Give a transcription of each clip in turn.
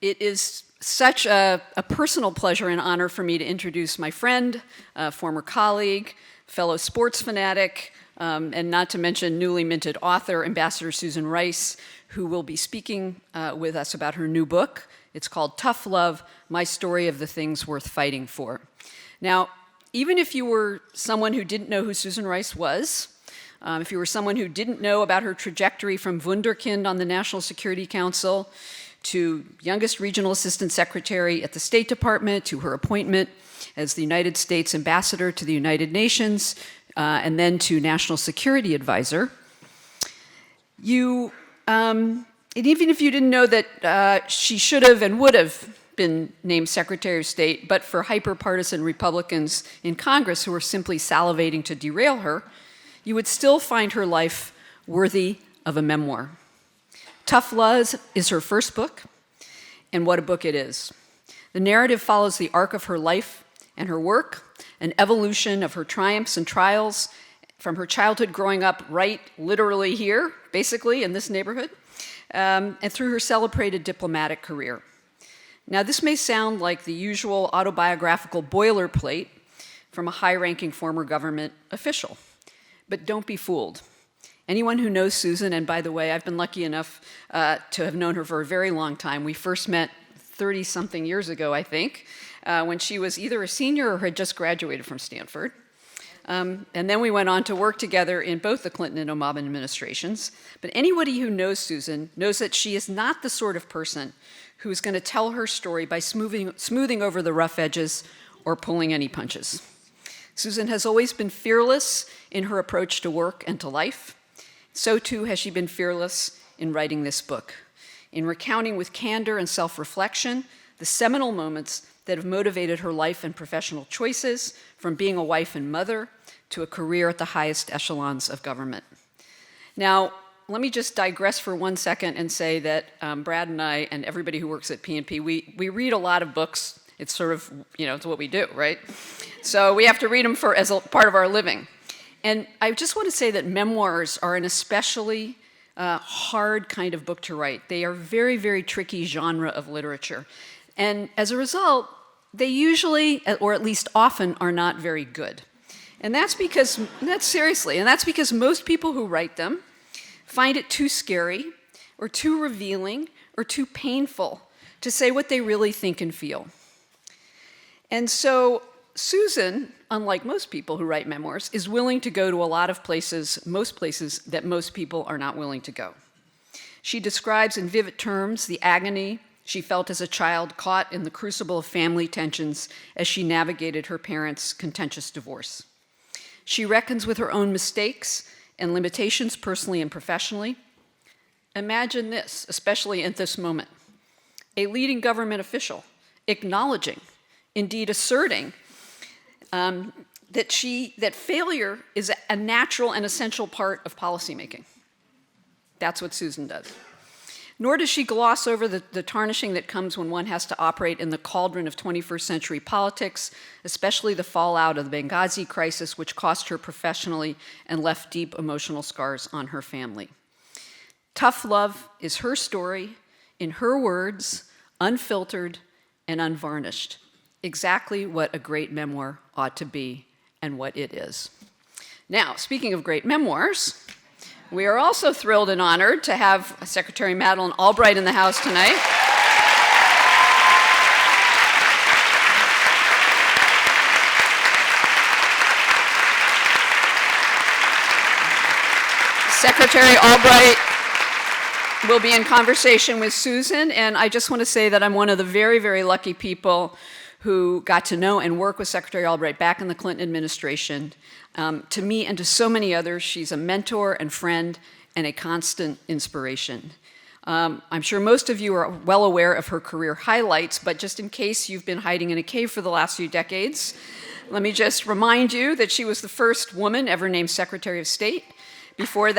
It is such a personal pleasure and honor for me to introduce my friend, former colleague, fellow sports fanatic, and not to mention newly minted author, Ambassador Susan Rice, who will be speaking with us about her new book. It's called Tough Love, My Story of the Things Worth Fighting For. Now, even if you were someone who didn't know who Susan Rice was, if you were someone who didn't know about her trajectory from wunderkind on the National Security Council to youngest regional assistant secretary at the State Department, to her appointment as the United States ambassador to the United Nations, and then to national security advisor, and even if you didn't know that she should have and would have been named Secretary of State, but for hyper-partisan Republicans in Congress who were simply salivating to derail her, you would still find her life worthy of a memoir. Tough Love is her first book, and what a book it is. The narrative follows the arc of her life and her work, an evolution of her triumphs and trials from her childhood growing up right literally here, basically in this neighborhood, and through her celebrated diplomatic career. Now, this may sound like the usual autobiographical boilerplate from a high-ranking former government official, but don't be fooled. Anyone who knows Susan, and by the way, I've been lucky enough to have known her for a very long time. We first met 30-something years ago, I think, when she was either a senior or had just graduated from Stanford. And then we went on to work together in both the Clinton and Obama administrations. But anybody who knows Susan knows that she is not the sort of person who is going to tell her story by smoothing over the rough edges or pulling any punches. Susan has always been fearless in her approach to work and to life. So too has she been fearless in writing this book, in recounting with candor and self-reflection the seminal moments that have motivated her life and professional choices, from being a wife and mother to a career at the highest echelons of government. Now, let me just digress for 1 second and say that Brad and I and everybody who works at PNP, we read a lot of books. It's sort of, it's what we do, right? So we have to read them as a part of our living. And I just want to say that memoirs are an especially hard kind of book to write. They are very, very tricky genre of literature. And as a result, they usually, or at least often, are not very good. And that's because most people who write them find it too scary, or too revealing, or too painful to say what they really think and feel. And so Susan, unlike most people who write memoirs, is willing to go to a lot of places, most places that most people are not willing to go. She describes in vivid terms the agony she felt as a child caught in the crucible of family tensions as she navigated her parents' contentious divorce. She reckons with her own mistakes and limitations personally and professionally. Imagine this, especially at this moment. A leading government official acknowledging, indeed asserting, that failure is a natural and essential part of policymaking. That's what Susan does. Nor does she gloss over the tarnishing that comes when one has to operate in the cauldron of 21st century politics, especially the fallout of the Benghazi crisis, which cost her professionally and left deep emotional scars on her family. Tough Love is her story, in her words, unfiltered and unvarnished. Exactly what a great memoir ought to be and what it is. Now, speaking of great memoirs, we are also thrilled and honored to have Secretary Madeleine Albright in the house tonight. Secretary Albright will be in conversation with Susan, and I just want to say that I'm one of the very, very lucky people who got to know and work with Secretary Albright back in the Clinton administration. To me and to so many others, she's a mentor and friend and a constant inspiration. I'm sure most of you are well aware of her career highlights, but just in case you've been hiding in a cave for the last few decades, let me just remind you that she was the first woman ever named Secretary of State. Before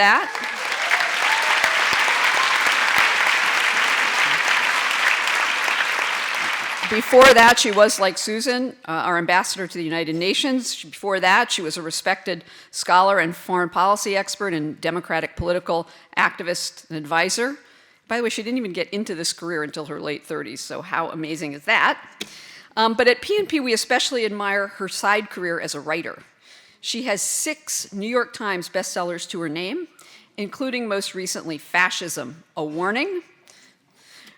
that, she was, like Susan, our ambassador to the United Nations. Before that, she was a respected scholar and foreign policy expert and democratic political activist and advisor. By the way, she didn't even get into this career until her late 30s, so how amazing is that? But at PNP, we especially admire her side career as a writer. She has 6 New York Times bestsellers to her name, including most recently Fascism, A Warning,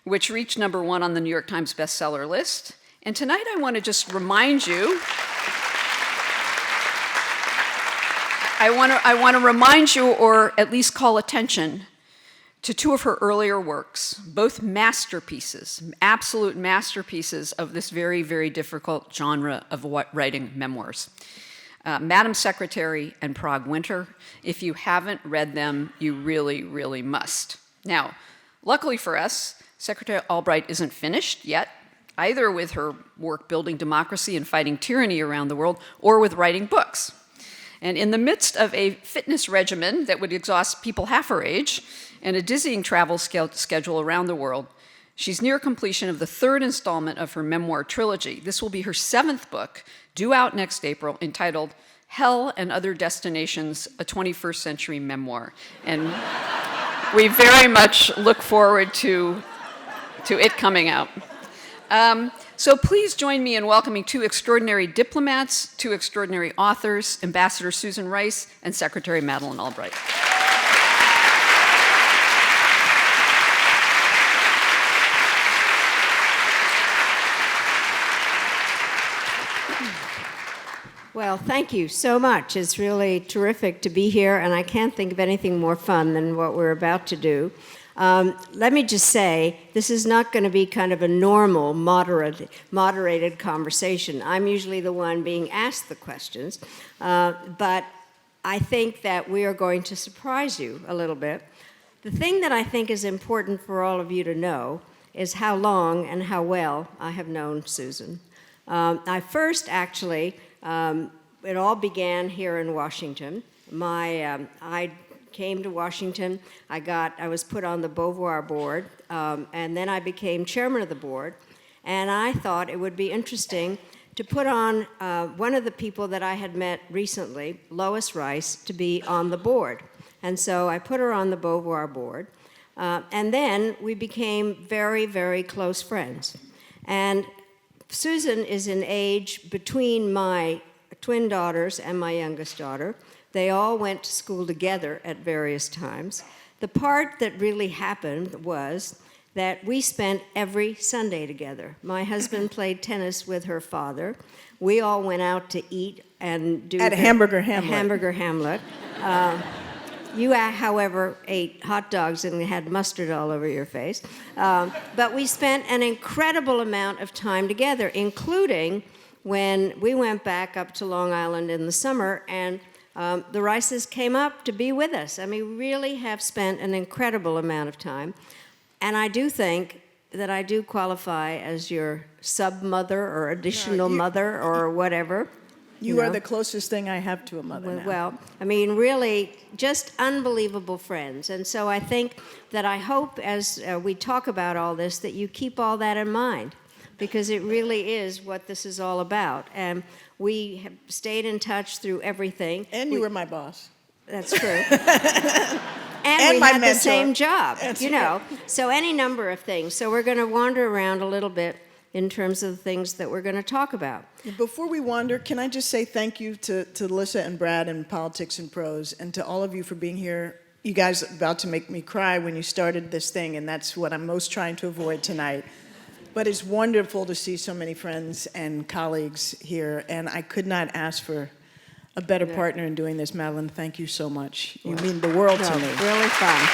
which reached #1 on the New York Times bestseller list. And tonight I want to just remind you, I want to remind you, or at least call attention, to 2 of her earlier works, both masterpieces, absolute masterpieces of this very, very difficult genre of writing memoirs. Madam Secretary and Prague Winter. If you haven't read them, you really, really must. Now, luckily for us, Secretary Albright isn't finished yet, either with her work building democracy and fighting tyranny around the world, or with writing books. And in the midst of a fitness regimen that would exhaust people half her age and a dizzying travel schedule around the world, she's near completion of the 3rd installment of her memoir trilogy. This will be her 7th book, due out next April, entitled Hell and Other Destinations, a 21st Century Memoir. And we very much look forward to it coming out. So please join me in welcoming 2 extraordinary diplomats, 2 extraordinary authors, Ambassador Susan Rice and Secretary Madeleine Albright. Well, thank you so much. It's really terrific to be here, and I can't think of anything more fun than what we're about to do. Let me just say, this is not going to be kind of a normal, moderated conversation. I'm usually the one being asked the questions, but I think that we are going to surprise you a little bit. The thing that I think is important for all of you to know is how long and how well I have known Susan. I first actually, it all began here in Washington. I came to Washington, I was put on the Beauvoir board, and then I became chairman of the board, and I thought it would be interesting to put on one of the people that I had met recently, Lois Rice, to be on the board. And so I put her on the Beauvoir board, and then we became very, very close friends. And Susan is in age between my twin daughters and my youngest daughter. They all went to school together at various times. The part that really happened was that we spent every Sunday together. My husband played tennis with her father. We all went out to eat and do... At Hamburger Hamlet. Hamburger Hamlet. You, however, ate hot dogs and had mustard all over your face. But we spent an incredible amount of time together, including when we went back up to Long Island in the summer, and the Rices came up to be with us. I mean, we really have spent an incredible amount of time. And I do think that I do qualify as your sub-mother or additional mother or whatever. You are the closest thing I have to a mother now. Well, I mean, really, just unbelievable friends. And so I think that I hope as we talk about all this that you keep all that in mind, because it really is what this is all about. And we have stayed in touch through everything. And you were my boss. That's true. And we my had mentor. the same job, That's you know. So any number of things. So we're going to wander around a little bit in terms of the things that we're going to talk about. Before we wander, can I just say thank you to Alyssa and Brad and Politics and Prose, and to all of you for being here. You guys are about to make me cry when you started this thing, and that's what I'm most trying to avoid tonight. But it's wonderful to see so many friends and colleagues here, and I could not ask for a better partner in doing this. Madeleine, thank you so much. You mean the world to me. Really fun.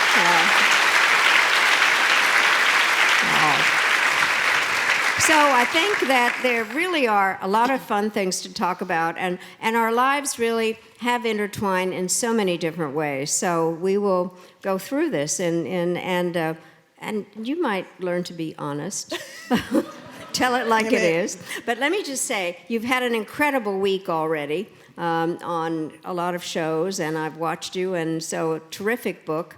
So I think that there really are a lot of fun things to talk about, and our lives really have intertwined in so many different ways. So we will go through this, and you might learn to be honest. Tell it like it is. But let me just say, you've had an incredible week already on a lot of shows, and I've watched you, and so a terrific book,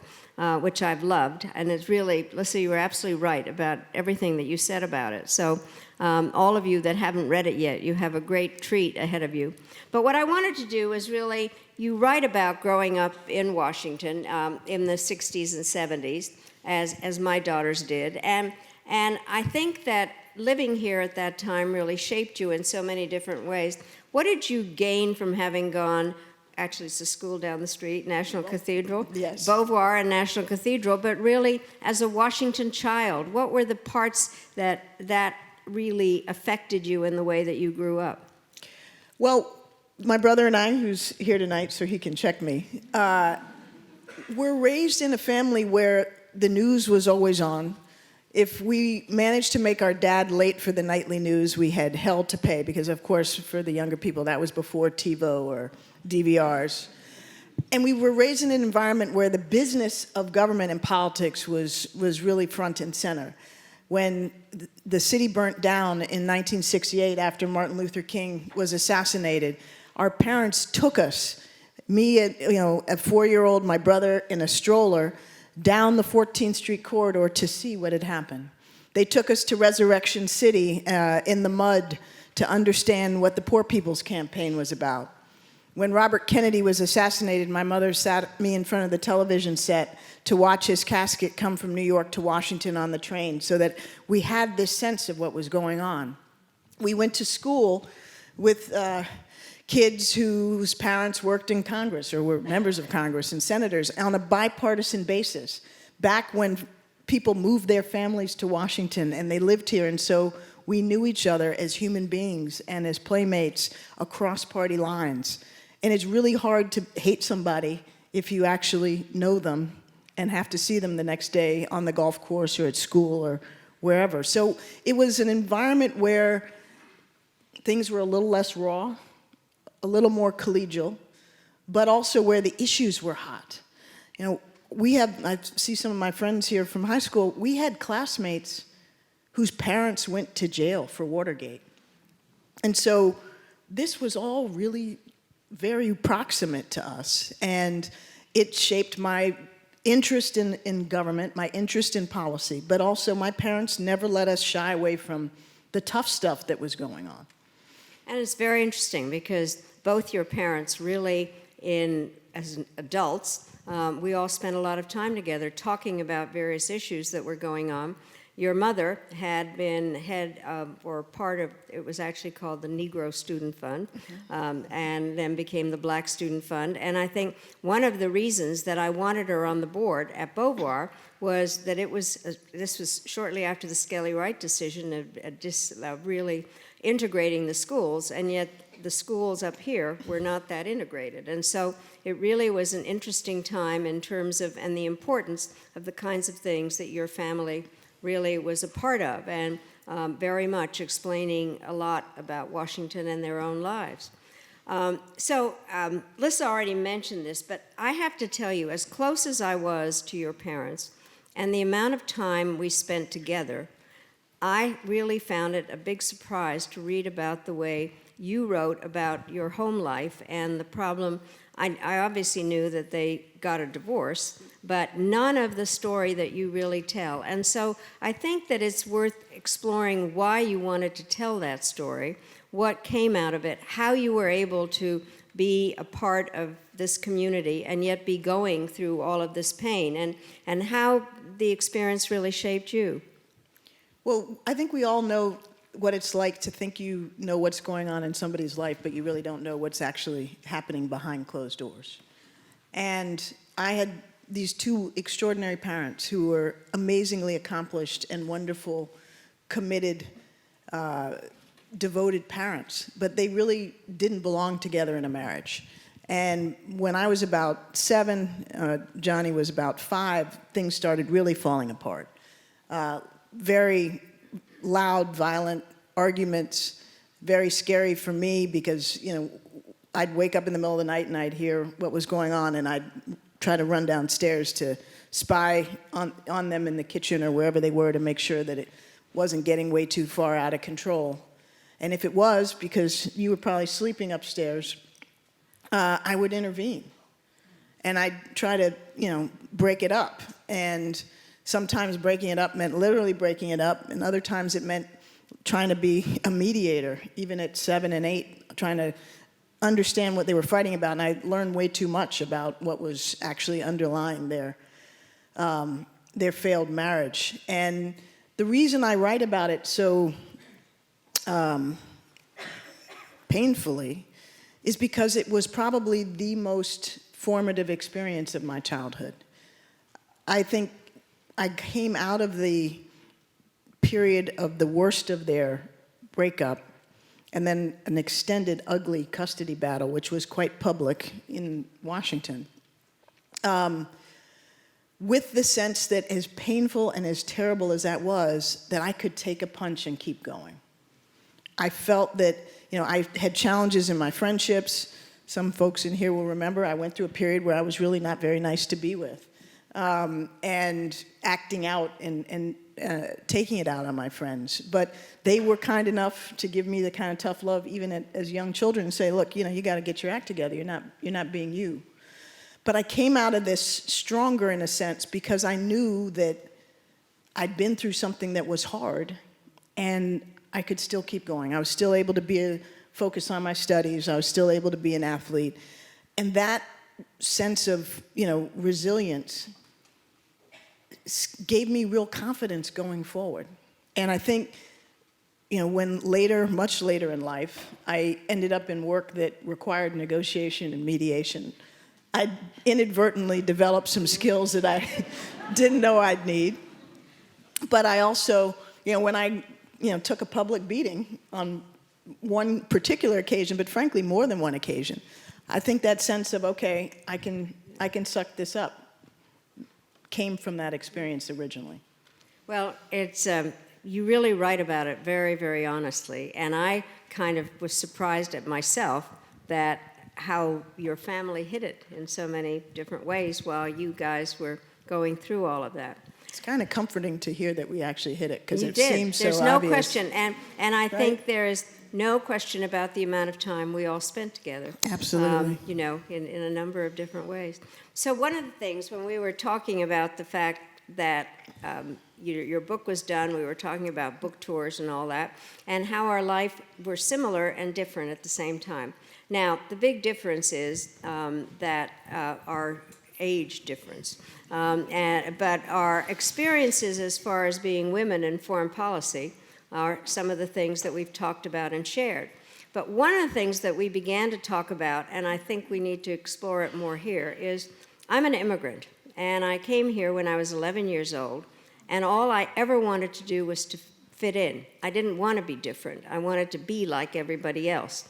which I've loved. And it's really, Lisa, you were absolutely right about everything that you said about it. So all of you that haven't read it yet, you have a great treat ahead of you. But what I wanted to do is really, you write about growing up in Washington in the 60s and 70s, as my daughters did. And I think that living here at that time really shaped you in so many different ways. What did you gain from having gone, actually it's a school down the street, National Cathedral? Yes. Beauvoir and National Cathedral, but really as a Washington child, what were the parts that really affected you in the way that you grew up? Well, my brother and I, who's here tonight so he can check me, were raised in a family where the news was always on. If we managed to make our dad late for the nightly news, we had hell to pay, because of course for the younger people that was before TiVo or DVRs. And we were raised in an environment where the business of government and politics was really front and center. When the city burnt down in 1968 after Martin Luther King was assassinated, our parents took us, me, a 4-year-old, my brother in a stroller, down the 14th Street corridor to see what had happened. They took us to Resurrection City in the mud to understand what the Poor People's Campaign was about. When Robert Kennedy was assassinated, my mother sat me in front of the television set to watch his casket come from New York to Washington on the train, so that we had this sense of what was going on. We went to school with kids whose parents worked in Congress or were members of Congress and senators on a bipartisan basis, back when people moved their families to Washington and they lived here, and so we knew each other as human beings and as playmates across party lines. And it's really hard to hate somebody if you actually know them and have to see them the next day on the golf course or at school or wherever. So it was an environment where things were a little less raw, a little more collegial, but also where the issues were hot. I see some of my friends here from high school, we had classmates whose parents went to jail for Watergate. And so this was all really very proximate to us, and it shaped my interest in government, my interest in policy, but also my parents never let us shy away from the tough stuff that was going on. And it's very interesting because both your parents really, as adults, we all spent a lot of time together talking about various issues that were going on. Your mother had been head of, or part of, it was actually called the Negro Student Fund, and then became the Black Student Fund. And I think one of the reasons that I wanted her on the board at Beauvoir was that this was shortly after the Skelly-Wright decision of really integrating the schools, and yet the schools up here were not that integrated. And so it really was an interesting time in terms of, and the importance of the kinds of things that your family really was a part of, and very much explaining a lot about Washington and their own lives. Lissa already mentioned this, but I have to tell you, as close as I was to your parents and the amount of time we spent together, I really found it a big surprise to read about the way you wrote about your home life and the problem. I obviously knew that they got a divorce, but none of the story that you really tell. And so I think that it's worth exploring why you wanted to tell that story, what came out of it, how you were able to be a part of this community and yet be going through all of this pain, and how the experience really shaped you. Well, I think we all know what it's like to think you know what's going on in somebody's life, but you really don't know what's actually happening behind closed doors. And I had these two extraordinary parents who were amazingly accomplished and wonderful, committed, devoted parents, but they really didn't belong together in a marriage. And when I was about 7, Johnny was about 5, things started really falling apart. Very loud, violent arguments, very scary for me because, I'd wake up in the middle of the night and I'd hear what was going on, and I'd try to run downstairs to spy on them in the kitchen or wherever they were to make sure that it wasn't getting way too far out of control. And if it was, because you were probably sleeping upstairs, I would intervene. And I'd try to, break it up. And sometimes breaking it up meant literally breaking it up, and other times it meant trying to be a mediator, even at 7 and 8, trying to understand what they were fighting about. And I learned way too much about what was actually underlying there. their failed marriage. And the reason I write about it so painfully is because it was probably the most formative experience of my childhood. I think I came out of the period of the worst of their breakup and then an extended, ugly custody battle, which was quite public in Washington, with the sense that as painful and as terrible as that was, that I could take a punch and keep going. I felt that, I had challenges in my friendships. Some folks in here will remember I went through a period where I was really not very nice to be with, and acting out and taking it out on my friends. But they were kind enough to give me the kind of tough love, even as young children, and say, look, you got to get your act together. You're not being you. But I came out of this stronger in a sense because I knew that I'd been through something that was hard, and I could still keep going. I was still able to focus on my studies. I was still able to be an athlete. And that sense of, resilience gave me real confidence going forward. And I think, when much later in life, I ended up in work that required negotiation and mediation, I inadvertently developed some skills that I didn't know I'd need. But I also, when I took a public beating on one particular occasion, but frankly more than one occasion, I think that sense of, okay, I can suck this up, came from that experience originally. Well, it's you really write about it very, very honestly, and I kind of was surprised at myself that how your family hid it in so many different ways while you guys were going through all of that. It's kind of comforting to hear that we actually hit it, because You it did. seems so There's obvious. no question, and I Right? think there is no question about the amount of time we all spent together. Absolutely. In a number of different ways. So one of the things, when we were talking about the fact that your book was done, we were talking about book tours and all that, and how our life were similar and different at the same time. Now, the big difference is that our age difference, but our experiences as far as being women in foreign policy are some of the things that we've talked about and shared. But one of the things that we began to talk about, and I think we need to explore it more here, is I'm an immigrant, and I came here when I was 11 years old, and all I ever wanted to do was to fit in. I didn't want to be different. I wanted to be like everybody else,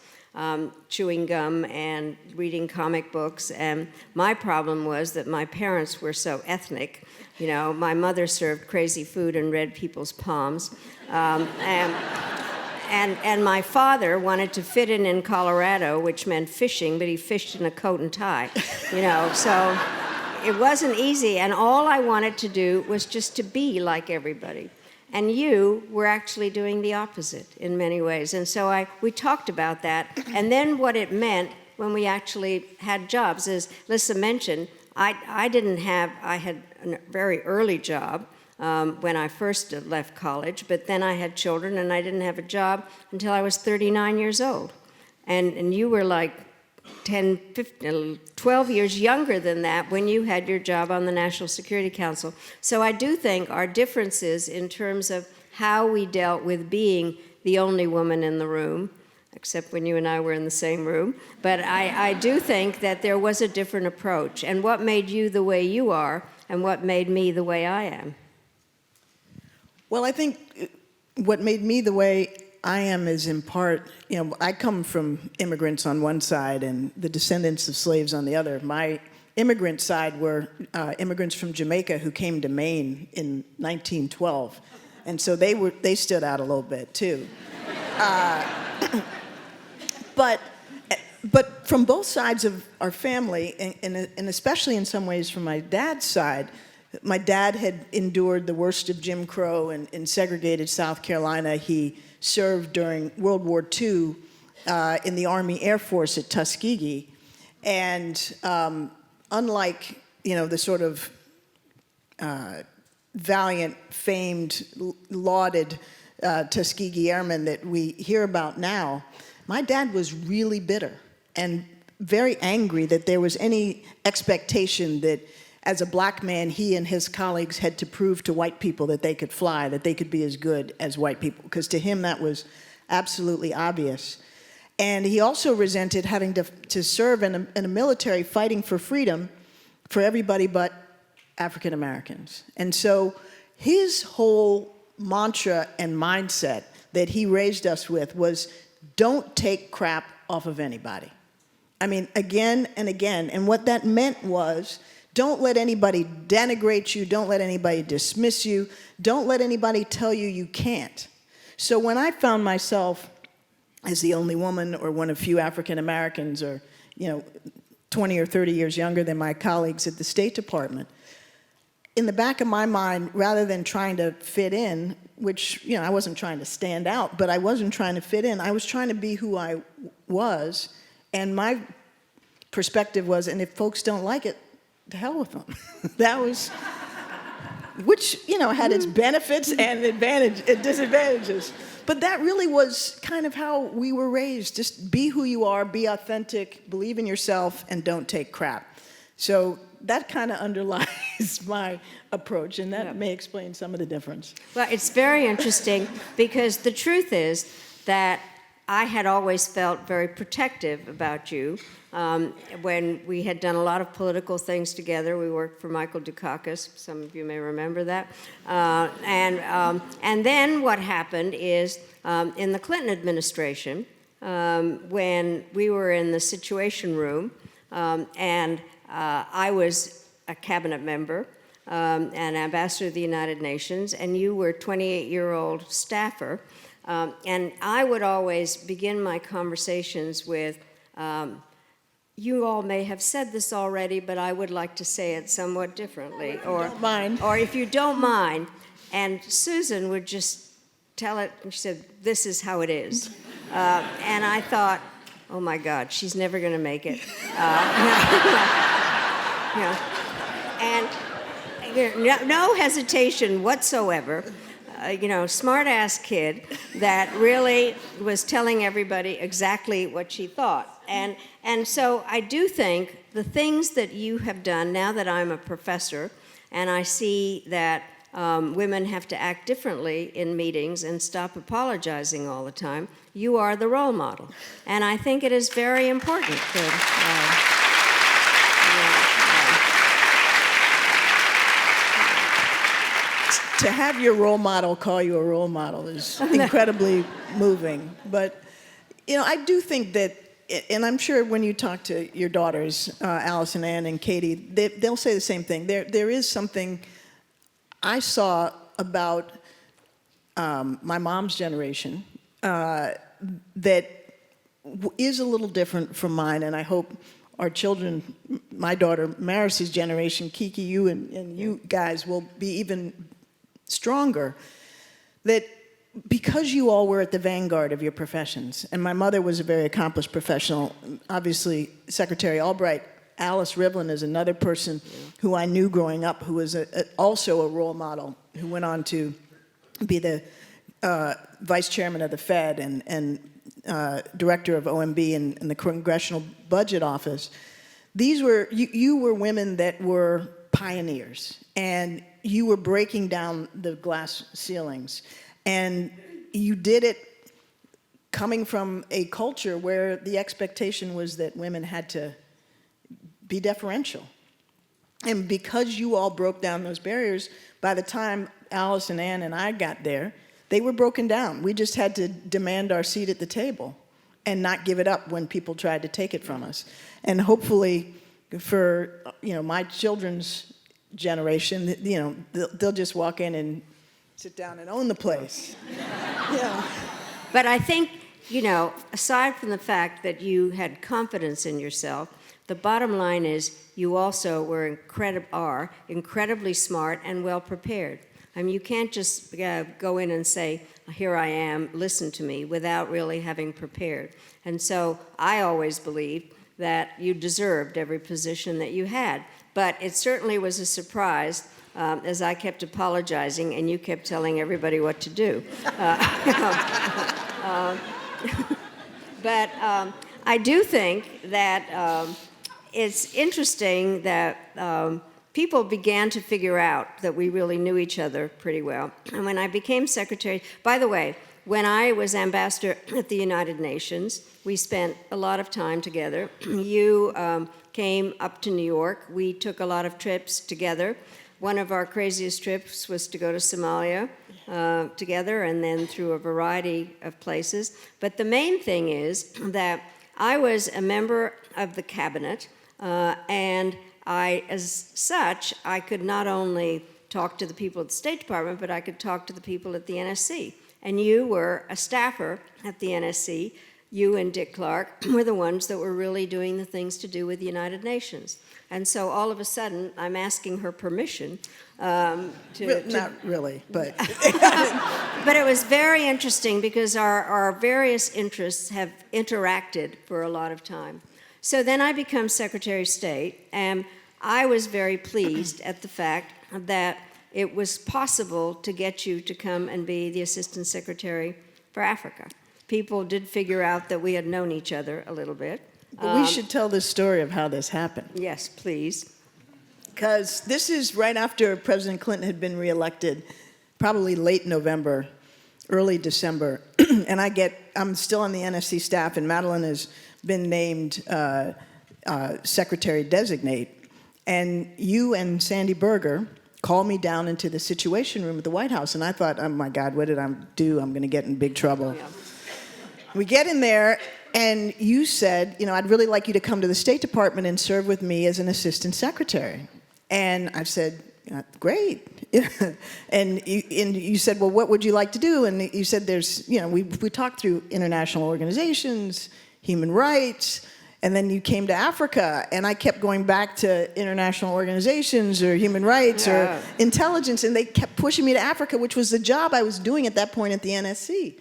chewing gum and reading comic books, and my problem was that my parents were so ethnic. My mother served crazy food and read people's palms, and my father wanted to fit in Colorado, which meant fishing, but he fished in a coat and tie, so it wasn't easy, and all I wanted to do was just to be like everybody. And you were actually doing the opposite in many ways. And so we talked about that, and then what it meant when we actually had jobs. As Lissa mentioned, I had a very early job when I first left college, but then I had children, and I didn't have a job until I was 39 years old. And you were like 10, 15, 12 years younger than that when you had your job on the National Security Council. So I do think our differences in terms of how we dealt with being the only woman in the room, except when you and I were in the same room, but I do think that there was a different approach. And what made you the way you are, and what made me the way I am? Well, I think what made me the way I am is in part, I come from immigrants on one side and the descendants of slaves on the other. My immigrant side were immigrants from Jamaica who came to Maine in 1912. And so they stood out a little bit too. But from both sides of our family, and especially in some ways from my dad's side, my dad had endured the worst of Jim Crow in segregated South Carolina. He served during World War II in the Army Air Force at Tuskegee. And unlike, the sort of valiant, famed, lauded Tuskegee Airmen that we hear about now, my dad was really bitter and very angry that there was any expectation that as a black man, he and his colleagues had to prove to white people that they could fly, that they could be as good as white people, because to him that was absolutely obvious. And he also resented having to serve in a military fighting for freedom for everybody but African Americans. And so his whole mantra and mindset that he raised us with was, don't take crap off of anybody. I mean, again and again. And what that meant was, don't let anybody denigrate you, don't let anybody dismiss you, don't let anybody tell you you can't. So when I found myself as the only woman or one of few African Americans, or 20 or 30 years younger than my colleagues at the State Department, in the back of my mind, rather than trying to fit in, which, I wasn't trying to stand out, but I wasn't trying to fit in, I was trying to be who I was, and my perspective was, and if folks don't like it, to hell with them. That was, which, had its benefits and disadvantages. But that really was kind of how we were raised. Just be who you are, be authentic, believe in yourself, and don't take crap. So that kind of underlies my approach, and that may explain some of the difference. Well, it's very interesting because the truth is that I had always felt very protective about you. When we had done a lot of political things together, we worked for Michael Dukakis. Some of you may remember that. And then what happened is in the Clinton administration, when we were in the Situation Room, and I was a cabinet member, an ambassador to the United Nations, and you were a 28-year-old staffer. And I would always begin my conversations with, you all may have said this already, but I would like to say it somewhat differently. Or don't mind. Or if you don't mind. And Susan would just tell it, and she said, this is how it is. And I thought, oh my God, she's never going to make it. And no hesitation whatsoever. Smart-ass kid that really was telling everybody exactly what she thought. And so I do think the things that you have done, now that I'm a professor, and I see that women have to act differently in meetings and stop apologizing all the time, you are the role model. And I think it is very important to have your role model call you a role model is incredibly moving. But, I do think that, and I'm sure when you talk to your daughters, Alice and Ann and Katie, they'll say the same thing. There is something I saw about my mom's generation that is a little different from mine, and I hope our children, my daughter Maris's generation, Kiki, you and you guys will be even stronger, that because you all were at the vanguard of your professions, and my mother was a very accomplished professional, obviously Secretary Albright, Alice Rivlin is another person who I knew growing up who was also a role model, who went on to be the vice chairman of the Fed and director of OMB in the Congressional Budget Office. These were, you were women that were pioneers, and you were breaking down the glass ceilings. And you did it coming from a culture where the expectation was that women had to be deferential. And because you all broke down those barriers, by the time Alice and Ann and I got there, they were broken down. We just had to demand our seat at the table and not give it up when people tried to take it from us. And hopefully for my children's generation, they'll just walk in and sit down and own the place. But I think, aside from the fact that you had confidence in yourself, the bottom line is you also are incredibly smart and well prepared. I mean, you can't just go in and say, here I am, listen to me, without really having prepared. And so I always believed that you deserved every position that you had. But it certainly was a surprise as I kept apologizing and you kept telling everybody what to do. But I do think that it's interesting that people began to figure out that we really knew each other pretty well. And when I became secretary, by the way, when I was ambassador at the United Nations, we spent a lot of time together. You came up to New York. We took a lot of trips together. One of our craziest trips was to go to Somalia together, and then through a variety of places. But the main thing is that I was a member of the cabinet, and as such, I could not only talk to the people at the State Department, but I could talk to the people at the NSC. And you were a staffer at the NSC. You and Dick Clark were the ones that were really doing the things to do with the United Nations. And so all of a sudden, I'm asking her permission Not really, but... But it was very interesting because our various interests have interacted for a lot of time. So then I become Secretary of State, and I was very pleased at the fact that it was possible to get you to come and be the Assistant Secretary for Africa. People did figure out that we had known each other a little bit. But we should tell the story of how this happened. Yes, please. Because this is right after President Clinton had been reelected, probably late November, early December. And I'm still on the NSC staff, and Madeleine has been named Secretary Designate. And you and Sandy Berger called me down into the Situation Room at the White House, and I thought, oh my God, what did I do? I'm going to get in big trouble. Yeah. We get in there, and you said, I'd really like you to come to the State Department and serve with me as an assistant secretary. And I said, great. and you said, well, what would you like to do? And you said we talked through international organizations, human rights, and then you came to Africa, and I kept going back to international organizations or human rights or intelligence, and they kept pushing me to Africa, which was the job I was doing at that point at the NSC.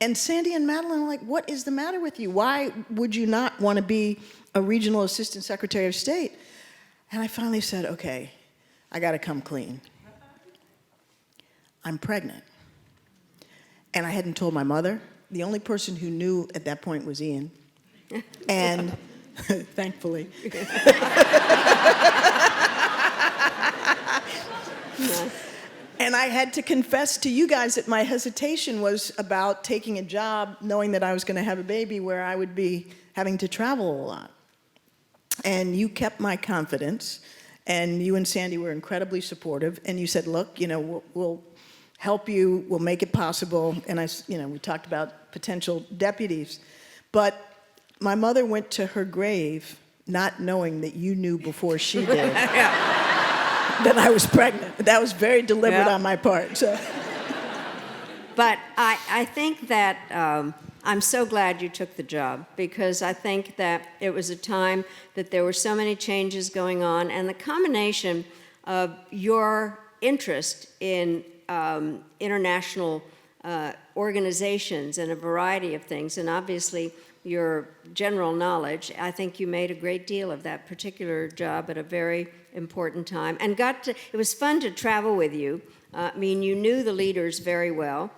And Sandy and Madeleine were like, what is the matter with you? Why would you not want to be a regional assistant secretary of state? And I finally said, okay, I got to come clean. I'm pregnant. And I hadn't told my mother. The only person who knew at that point was Ian. And thankfully. And I had to confess to you guys that my hesitation was about taking a job knowing that I was going to have a baby where I would be having to travel a lot. And you kept my confidence, and you and Sandy were incredibly supportive, and you said, look, we'll help you, we'll make it possible, and we talked about potential deputies. But my mother went to her grave not knowing that you knew before she did. That I was pregnant. That was very deliberate on my part. So. But I think that I'm so glad you took the job, because I think that it was a time that there were so many changes going on, and the combination of your interest in international organizations and a variety of things, and obviously your general knowledge, I think you made a great deal of that particular job at a very important time. And it was fun to travel with you. You knew the leaders very well.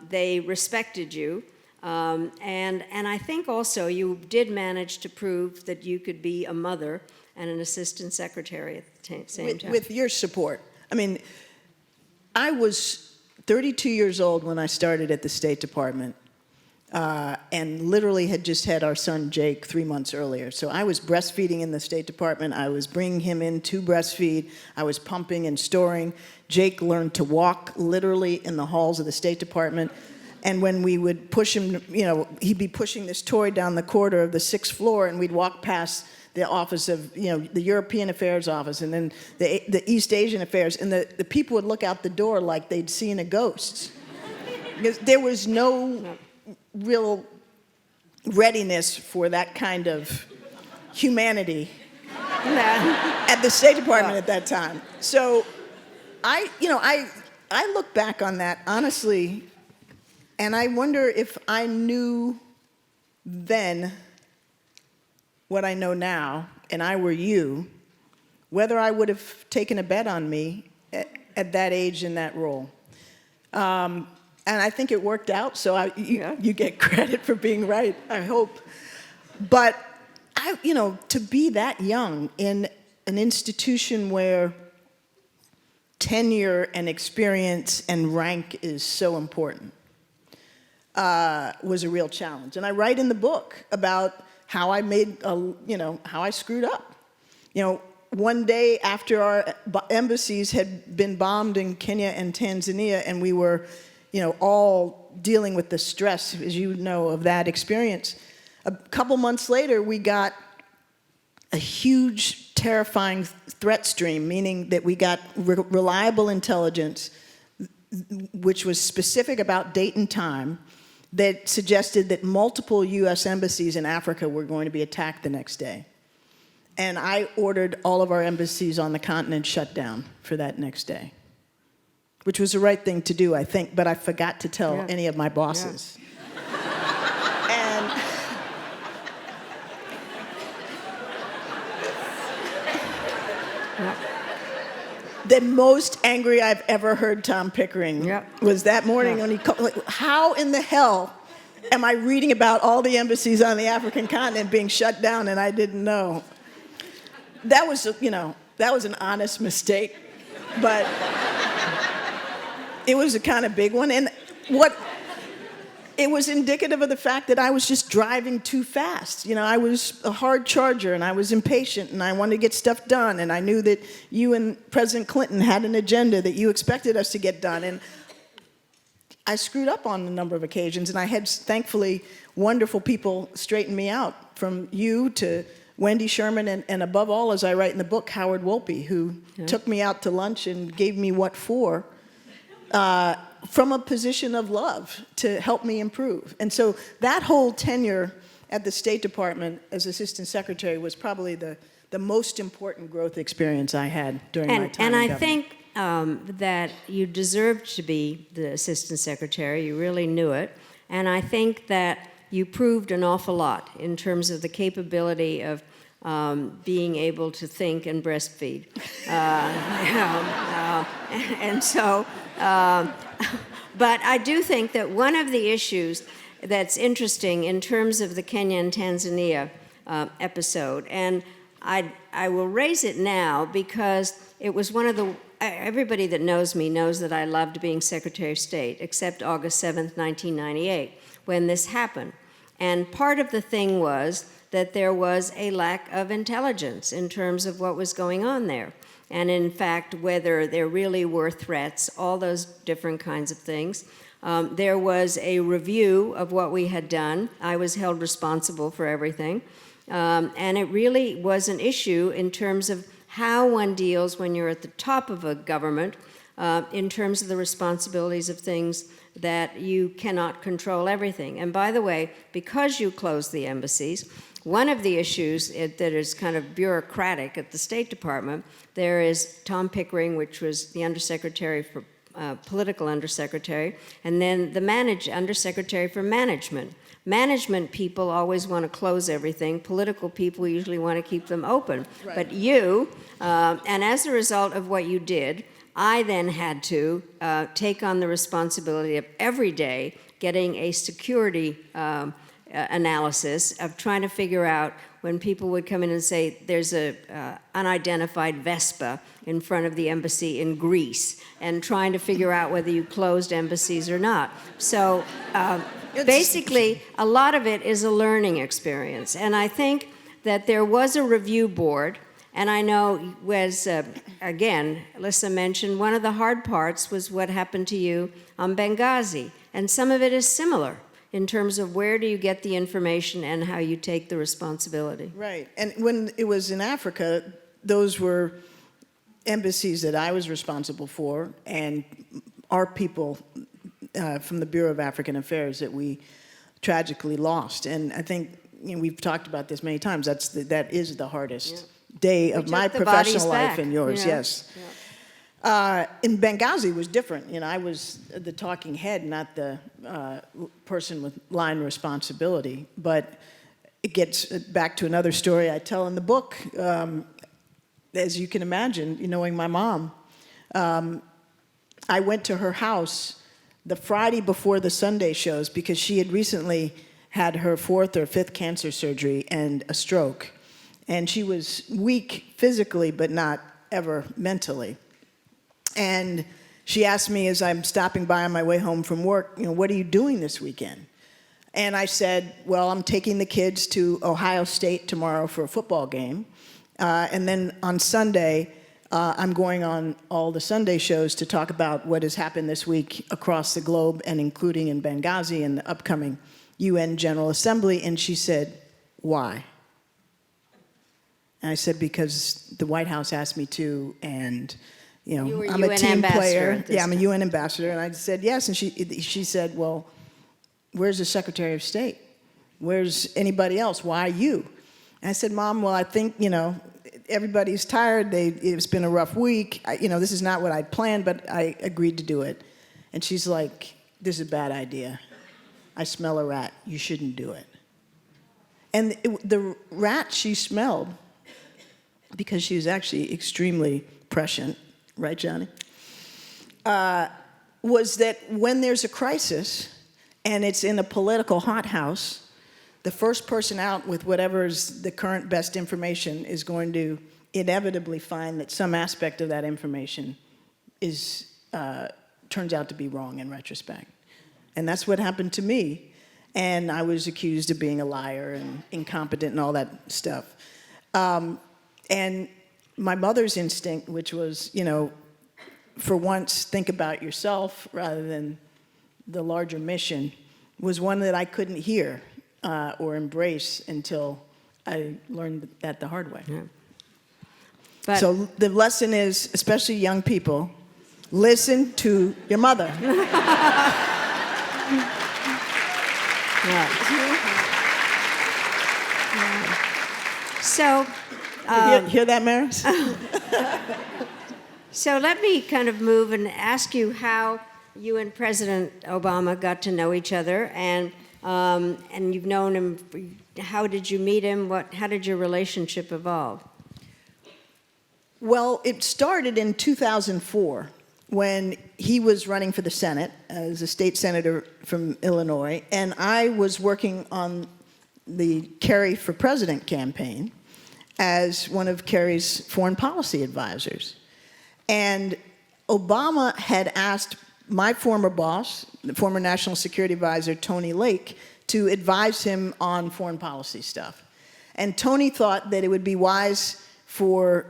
They respected you. And I think also you did manage to prove that you could be a mother and an assistant secretary at the same time. With your support. I was 32 years old when I started at the State Department. And literally had just had our son Jake 3 months earlier. So I was breastfeeding in the State Department. I was bringing him in to breastfeed. I was pumping and storing. Jake learned to walk literally in the halls of the State Department. And when we would push him, he'd be pushing this toy down the corridor of the 6th floor, and we'd walk past the office of, the European Affairs office, and then the East Asian Affairs, and the people would look out the door like they'd seen a ghost. Because there was no real readiness for that kind of humanity at the State Department at that time. So I look back on that honestly, and I wonder if I knew then what I know now, and I were you, whether I would have taken a bet on me at that age in that role. And I think it worked out, so you get credit for being right, I hope. But, to be that young in an institution where tenure and experience and rank is so important was a real challenge. And I write in the book about how I how I screwed up. One day after our embassies had been bombed in Kenya and Tanzania, and we were, all dealing with the stress, as you know, of that experience, a couple months later, we got a huge, terrifying threat stream, meaning that we got reliable intelligence, which was specific about date and time, that suggested that multiple U.S. embassies in Africa were going to be attacked the next day. And I ordered all of our embassies on the continent shut down for that next day, which was the right thing to do, I think, but I forgot to tell any of my bosses. And the most angry I've ever heard Tom Pickering was that morning when he called, like, how in the hell am I reading about all the embassies on the African continent being shut down and I didn't know? That was, that was an honest mistake, but it was a kind of big one. And it was indicative of the fact that I was just driving too fast. I was a hard charger, and I was impatient, and I wanted to get stuff done, and I knew that you and President Clinton had an agenda that you expected us to get done, and I screwed up on a number of occasions, and I had, thankfully, wonderful people straighten me out, from you to Wendy Sherman, and above all, as I write in the book, Howard Wolpe, who took me out to lunch and gave me what for, from a position of love to help me improve. And so that whole tenure at the State Department as Assistant Secretary was probably the most important growth experience I had during my time in government. And I think that you deserved to be the Assistant Secretary. You really knew it. And I think that you proved an awful lot in terms of the capability of being able to think and breastfeed. And so, but I do think that one of the issues that's interesting in terms of the Kenya and Tanzania episode, and I will raise it now because it was one of the, everybody that knows me knows that I loved being Secretary of State, except August 7th, 1998, when this happened. And part of the thing was that there was a lack of intelligence in terms of what was going on there. And in fact, whether there really were threats, all those different kinds of things. There was a review of what we had done. I was held responsible for everything. And it really was an issue in terms of how one deals when you're at the top of a government, in terms of the responsibilities of things that you cannot control everything. And by the way, because you closed the embassies, one of the issues that is kind of bureaucratic at the State Department, there is Tom Pickering, which was the Undersecretary for Political Undersecretary, and then the Undersecretary for Management. Management people always want to close everything. Political people usually want to keep them open. Right. But you, and as a result of what you did, I then had to take on the responsibility of every day getting a security analysis of trying to figure out when people would come in and say there's a unidentified Vespa in front of the embassy in Greece, and trying to figure out whether you closed embassies or not. So basically, a lot of it is a learning experience. And I think that there was a review board. And I know, as, again, Alyssa mentioned, one of the hard parts was what happened to you on Benghazi. And some of it is similar in terms of where do you get the information and how you take the responsibility. Right. And when it was in Africa, those were embassies that I was responsible for, and our people from the Bureau of African Affairs that we tragically lost. And I think we've talked about this many times. That is the hardest day of my professional life and yours, yes. Yeah. In Benghazi it was different. I was the talking head, not the person with line responsibility. But it gets back to another story I tell in the book. As you can imagine, knowing my mom, I went to her house the Friday before the Sunday shows because she had recently had her 4th or 5th cancer surgery and a stroke. And she was weak physically, but not ever mentally. And she asked me as I'm stopping by on my way home from work, what are you doing this weekend? And I said, well, I'm taking the kids to Ohio State tomorrow for a football game. And then on Sunday, I'm going on all the Sunday shows to talk about what has happened this week across the globe, and including in Benghazi and the upcoming UN General Assembly. And she said, why? And I said, because the White House asked me to, and You were I'm UN a team ambassador player. at this Yeah, I'm a time. UN ambassador. And I said, yes. And she said, well, where's the Secretary of State? Where's anybody else? Why you? And I said, Mom, well, I think, everybody's tired. It's been a rough week. This is not what I'd planned, but I agreed to do it. And she's like, this is a bad idea. I smell a rat. You shouldn't do it. And the rat she smelled, because she was actually extremely prescient, right, Johnny? Was that when there's a crisis and it's in a political hothouse, the first person out with whatever's the current best information is going to inevitably find that some aspect of that information turns out to be wrong in retrospect. And that's what happened to me. And I was accused of being a liar and incompetent and all that stuff. And my mother's instinct, which was, for once, think about yourself rather than the larger mission, was one that I couldn't hear or embrace until I learned that the hard way. Yeah. But So the lesson is, especially young people, listen to your mother. So, Hear that, Maris? so let me kind of move and ask you how you and President Obama got to know each other, and you've known him. How did you meet him? How did your relationship evolve? Well, it started in 2004 when he was running for the Senate as a state senator from Illinois, and I was working on the Kerry for President campaign as one of Kerry's foreign policy advisors. And Obama had asked my former boss, the former National Security Advisor, Tony Lake, to advise him on foreign policy stuff. And Tony thought that it would be wise for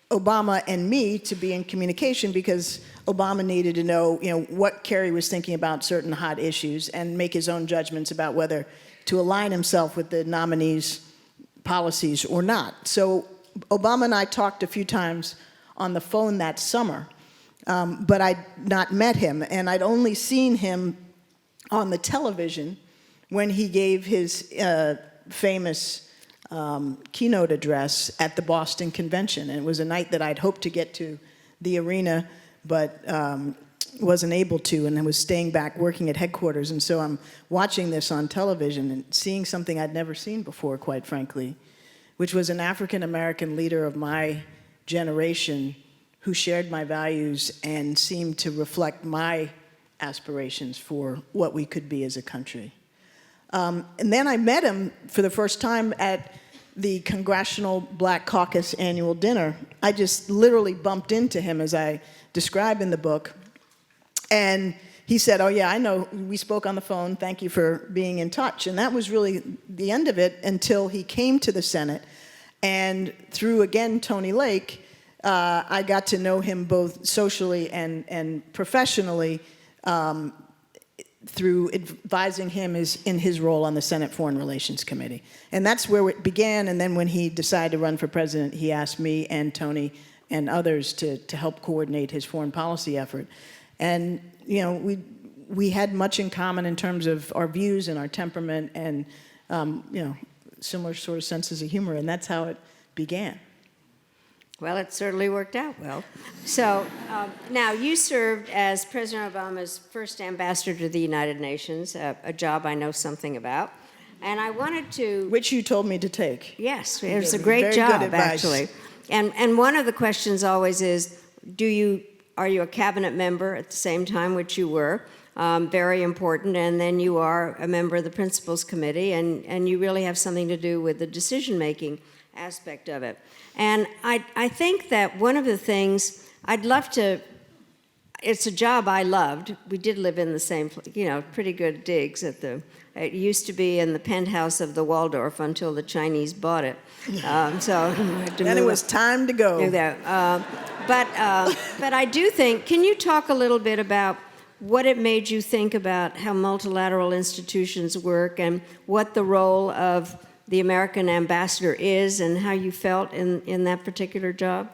Obama and me to be in communication because Obama needed to know, what Kerry was thinking about certain hot issues and make his own judgments about whether to align himself with the nominee's policies or not. So Obama and I talked a few times on the phone that summer, but I'd not met him, and I'd only seen him on the television when he gave his famous keynote address at the Boston Convention. And it was a night that I'd hoped to get to the arena, but wasn't able to, and I was staying back working at headquarters. And so I'm watching this on television and seeing something I'd never seen before, quite frankly, which was an African-American leader of my generation who shared my values and seemed to reflect my aspirations for what we could be as a country. And then I met him for the first time at the Congressional Black Caucus annual dinner. I just literally bumped into him, as I describe in the book. And he said, oh yeah, I know, we spoke on the phone, thank you for being in touch. And that was really the end of it until he came to the Senate. And through, again, Tony Lake, I got to know him both socially and professionally through advising him in his role on the Senate Foreign Relations Committee. And that's where it began. And then when he decided to run for president, he asked me and Tony and others to help coordinate his foreign policy effort. And we had much in common in terms of our views and our temperament and similar sort of senses of humor, and that's how it began. Well, it certainly worked out well. So now you served as President Obama's first ambassador to the United Nations, a job I know something about. And I wanted to... Which you told me to take. Yes, it was a great Very job, good advice. actually. And one of the questions always is, are you a cabinet member at the same time, which you were, very important, and then you are a member of the Principals Committee, and you really have something to do with the decision-making. aspect of it. And I think that one of the things I'd love to, it's a job I loved. We did live in the same, pretty good digs at it used to be in the penthouse of the Waldorf until the Chinese bought it. Then it was time to go. But I do think, can you talk a little bit about what it made you think about how multilateral institutions work and what the role of the American ambassador is and how you felt in that particular job?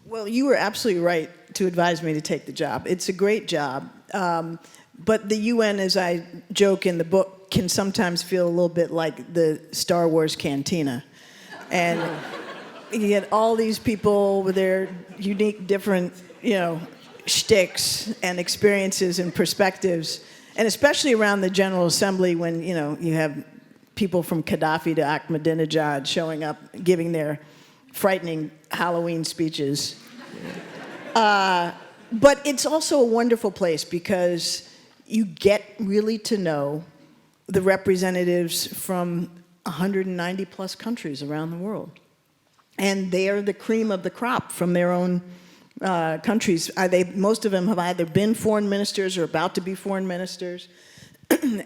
Well, you were absolutely right to advise me to take the job. It's a great job. But the UN, as I joke in the book, can sometimes feel a little bit like the Star Wars cantina. And you get all these people with their unique, different, shticks and experiences and perspectives. And especially around the General Assembly when, you have people from Gaddafi to Ahmadinejad showing up, giving their frightening Halloween speeches. But it's also a wonderful place because you get really to know the representatives from 190 plus countries around the world. And they are the cream of the crop from their own countries. Most of them have either been foreign ministers or about to be foreign ministers.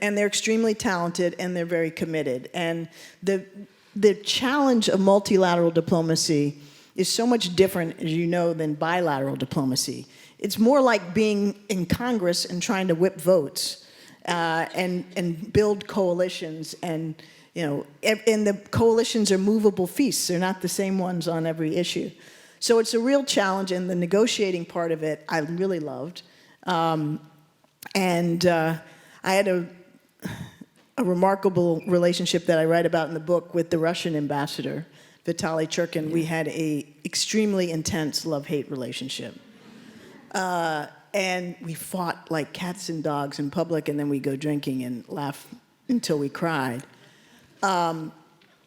And they're extremely talented and they're very committed. And the challenge of multilateral diplomacy is so much different, as you know, than bilateral diplomacy. It's more like being in Congress and trying to whip votes and build coalitions. And the coalitions are movable feasts. They're not the same ones on every issue. So it's a real challenge, and the negotiating part of it I really loved. I had a remarkable relationship that I write about in the book with the Russian ambassador, Vitaly Churkin. We had a extremely intense love-hate relationship. And we fought like cats and dogs in public, and then we go drinking and laugh until we cried.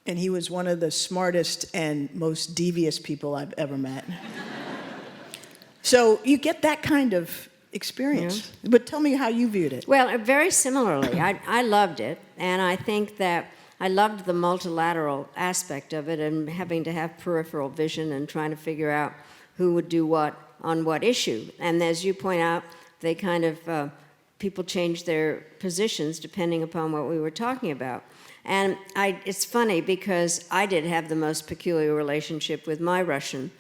And he was one of the smartest and most devious people I've ever met. So you get that kind of experience. Yeah. But tell me how you viewed it. Well, very similarly. I loved it, and I think that I loved the multilateral aspect of it and having to have peripheral vision and trying to figure out who would do what on what issue. And as you point out, they kind of, people changed their positions depending upon what we were talking about. And it's funny because I did have the most peculiar relationship with my Russian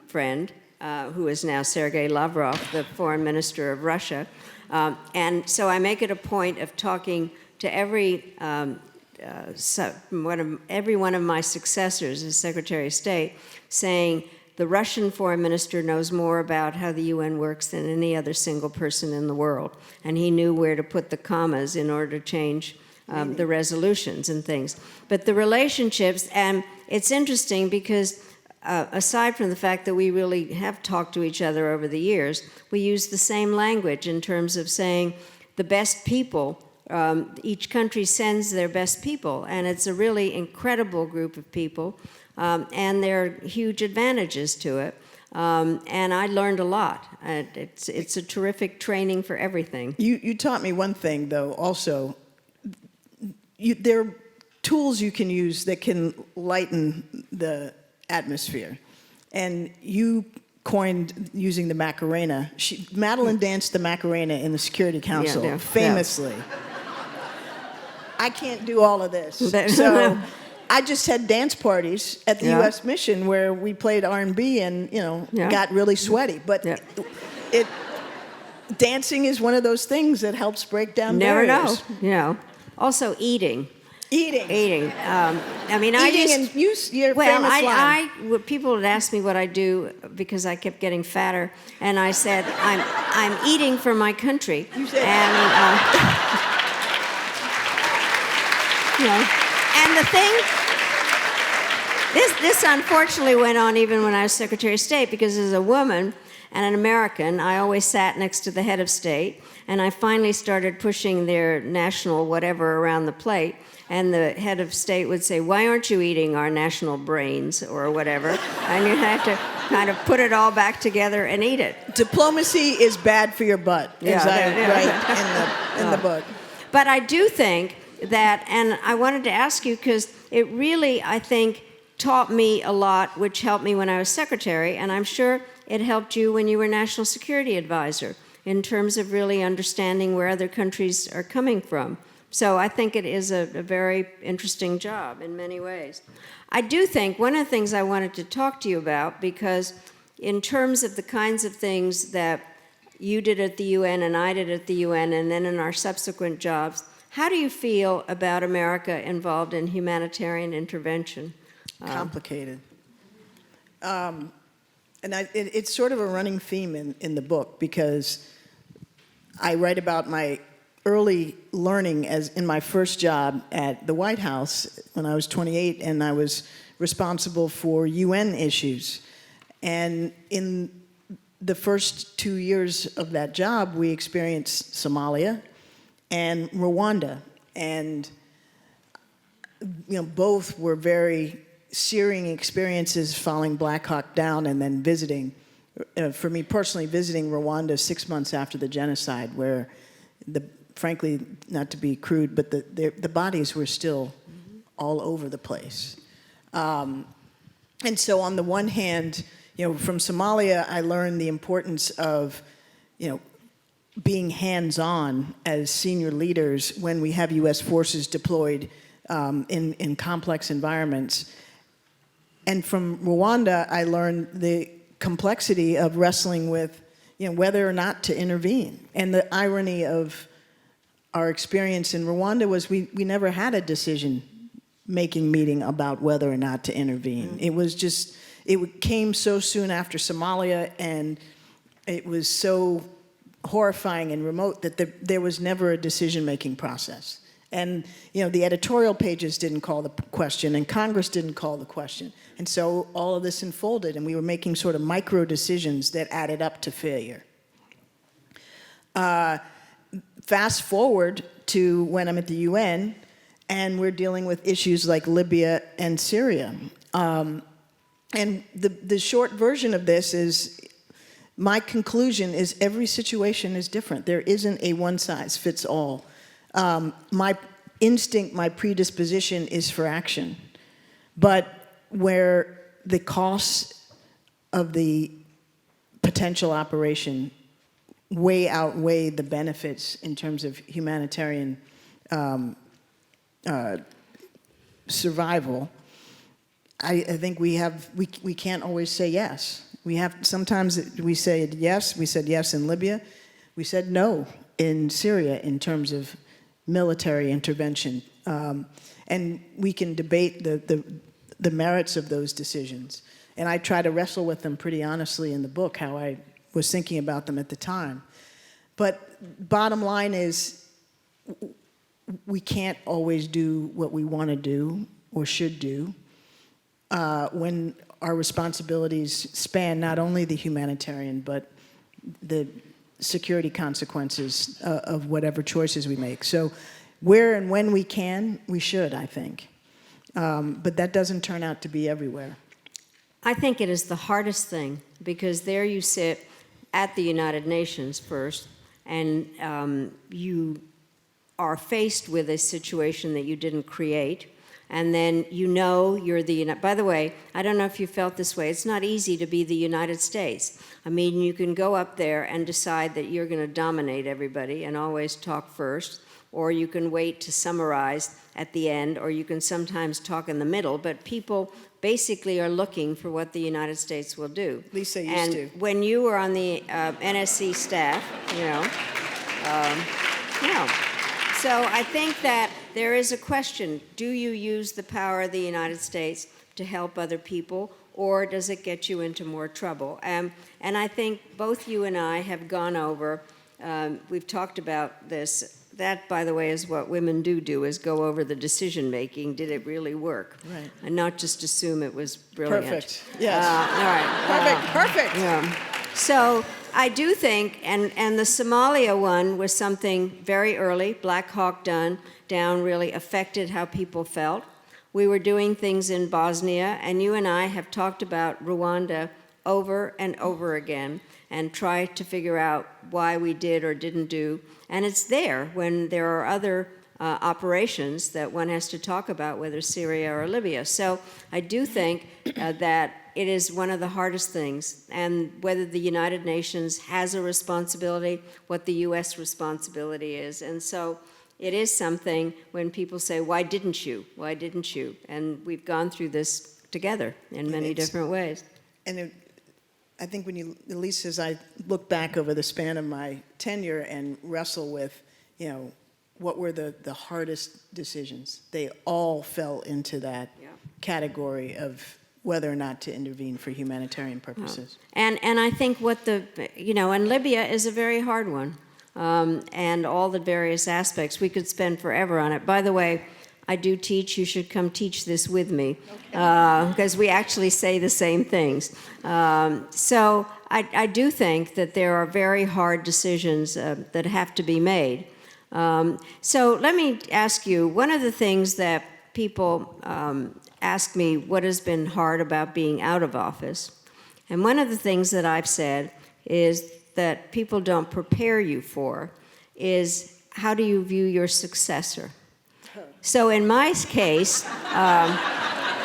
friend, who is now Sergei Lavrov, the foreign minister of Russia. And so I make it a point of talking to every one of my successors as Secretary of State, saying the Russian foreign minister knows more about how the UN works than any other single person in the world. And he knew where to put the commas in order to change the resolutions and things. But the relationships, and it's interesting because aside from the fact that we really have talked to each other over the years, we use the same language in terms of saying the best people, each country sends their best people, and it's a really incredible group of people, and there are huge advantages to it. And I learned a lot. It's a terrific training for everything. You taught me one thing, though, also. There are tools you can use that can lighten the atmosphere. And you coined using the Macarena. Madeleine danced the Macarena in the Security Council, famously. Yeah. I can't do all of this. So I just had dance parties at the U.S. mission where we played R&B and, got really sweaty. But dancing is one of those things that helps break down barriers. Never know. Also eating. Eating. People would ask me what I do because I kept getting fatter, and I said, I'm eating for my country. You said and the thing, this unfortunately went on even when I was Secretary of State, because as a woman and an American, I always sat next to the head of state, and I finally started pushing their national whatever around the plate, and the head of state would say, why aren't you eating our national brains or whatever? And you have to kind of put it all back together and eat it. Diplomacy is bad for your butt, as I write in the book. But I do think that, and I wanted to ask you, because it really, I think, taught me a lot, which helped me when I was secretary, and I'm sure it helped you when you were national security advisor in terms of really understanding where other countries are coming from. So I think it is a very interesting job in many ways. I do think one of the things I wanted to talk to you about, because in terms of the kinds of things that you did at the UN and I did at the UN and then in our subsequent jobs, how do you feel about America involved in humanitarian intervention? Complicated. It's sort of a running theme in the book, because I write about my early learning as in my first job at the White House when I was 28, and I was responsible for UN issues. And in the first 2 years of that job, we experienced Somalia and Rwanda. And both were very searing experiences, following Black Hawk Down and then visiting, for me personally, visiting Rwanda 6 months after the genocide, where, frankly, not to be crude, but the bodies were still all over the place. And so on the one hand, from Somalia, I learned the importance of, being hands-on as senior leaders when we have U.S. forces deployed in complex environments. And from Rwanda, I learned the complexity of wrestling with, whether or not to intervene. And the irony of our experience in Rwanda was we never had a decision-making meeting about whether or not to intervene. It was just, it came so soon after Somalia, and it was so horrifying and remote that there was never a decision-making process. And the editorial pages didn't call the question, and Congress didn't call the question. And so all of this unfolded, and we were making sort of micro decisions that added up to failure. Fast forward to when I'm at the UN, and we're dealing with issues like Libya and Syria. And the short version of this is, my conclusion is every situation is different. There isn't a one-size-fits-all. My instinct, my predisposition is for action. But where the costs of the potential operation way outweigh the benefits in terms of humanitarian survival, I think we can't always say yes. Sometimes we say yes. We said yes in Libya. We said no in Syria in terms of military intervention. And we can debate the merits of those decisions. And I try to wrestle with them pretty honestly in the book, how I was thinking about them at the time. But bottom line is, we can't always do what we want to do or should do when our responsibilities span not only the humanitarian, but the security consequences of whatever choices we make. So where and when we can, we should, I think. But that doesn't turn out to be everywhere. I think it is the hardest thing, because there you sit at the United Nations first, and you are faced with a situation that you didn't create, and then you're the, by the way, I don't know if you felt this way, it's not easy to be the United States. I mean, you can go up there and decide that you're going to dominate everybody and always talk first, or you can wait to summarize at the end, or you can sometimes talk in the middle, but people basically are looking for what the United States will do. Lisa used to. And when you were on the NSC staff, So I think that there is a question, do you use the power of the United States to help other people, or does it get you into more trouble? And I think both you and I have gone over, we've talked about this. That, by the way, is what women do, is go over the decision-making. Did it really work? Right. And not just assume it was brilliant. Perfect. Yes. All right. Perfect. Yeah. So I do think, and the Somalia one was something very early. Black Hawk Down really affected how people felt. We were doing things in Bosnia, and you and I have talked about Rwanda over and over again and tried to figure out why we did or didn't do. And it's there when there are other operations that one has to talk about, whether Syria or Libya. So I do think that it is one of the hardest things, and whether the United Nations has a responsibility, what the U.S. responsibility is. And so it is something when people say, why didn't you? Why didn't you? And we've gone through this together in many different ways. And I think when you, at least as I look back over the span of my tenure and wrestle with, what were the hardest decisions, they all fell into that category of whether or not to intervene for humanitarian purposes. And I think and Libya is a very hard one. And all the various aspects. We could spend forever on it. By the way, I do teach. You should come teach this with me, because we actually say the same things. So I do think that there are very hard decisions that have to be made. So let me ask you, one of the things that people ask me, what has been hard about being out of office? And one of the things that I've said is that people don't prepare you for is, how do you view your successor? So in my case,